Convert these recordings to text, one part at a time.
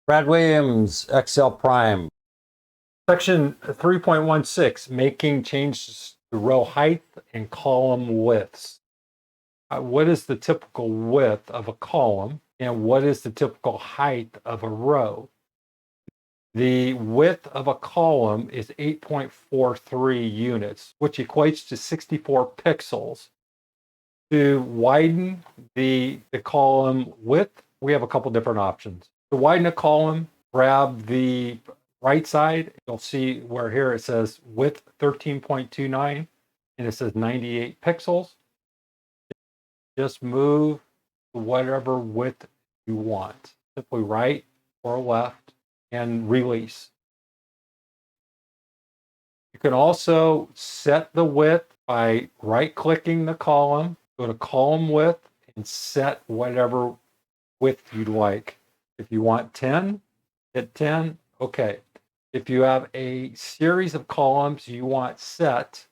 Brad Williams, Excel Prime. Section 3.16, making changes to row height and column widths. What is the typical width of a column and what is the typical height of a row? The width of a column is 8.43 units, which equates to 64 pixels. To widen the column width, we have a couple different options. To widen a column, grab the right side. You'll see where here it says width 13.29 and it says 98 pixels. Just move to whatever width you want. Simply right or left and release. You can also set the width by right-clicking the column, go to column width, and set whatever width you'd like. If you want 10, hit 10, okay. If you have a series of columns you want set,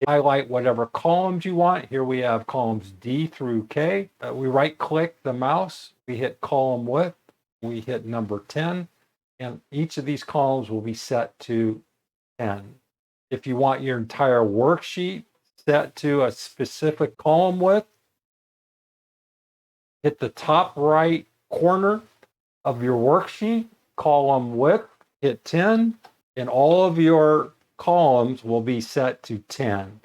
highlight whatever columns you want. Here we have columns D through K. We right-click the mouse, we hit column width, we hit number 10, and each of these columns will be set to 10. If you want your entire worksheet set to a specific column width, hit the top right corner of your worksheet, column width, hit 10, and all of your columns will be set to 10.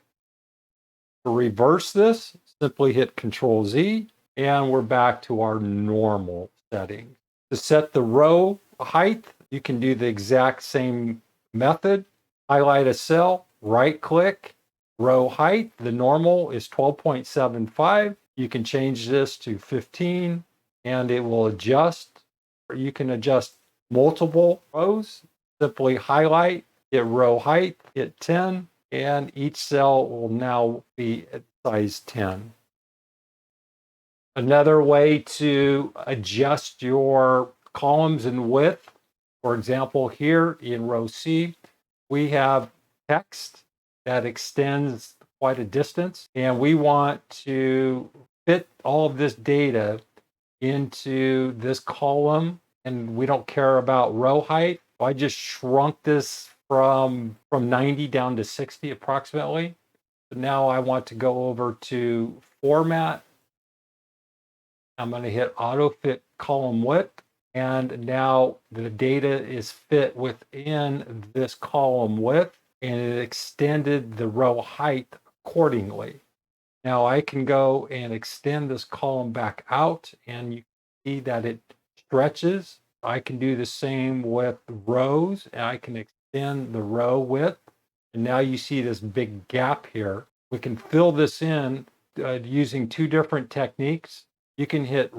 To reverse this, simply hit Control Z, and we're back to our normal settings. To set the row height, you can do the exact same method. Highlight a cell, right click, row height. The normal is 12.75. You can change this to 15 and it will adjust. You can adjust multiple rows. Simply highlight, hit row height, hit 10, and each cell will now be at size 10. Another way to adjust your columns in width, for example, here in row C, we have text that extends quite a distance, and we want to fit all of this data into this column, and we don't care about row height. I just shrunk this from 90 down to 60 approximately. So now I want to go over to format. I'm going to hit auto fit column width. And now the data is fit within this column width and it extended the row height accordingly. Now I can go and extend this column back out and you see that it stretches. I can do the same with rows and I can extend the row width. And now you see this big gap here. We can fill this in using two different techniques. You can hit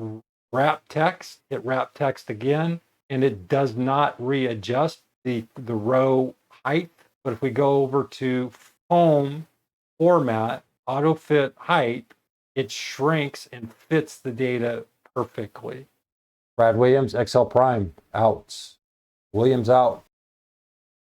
wrap text, hit wrap text again, and it does not readjust the row height. But if we go over to home, format, auto fit height, it shrinks and fits the data perfectly. Brad Williams, Excel Prime, out. Williams out.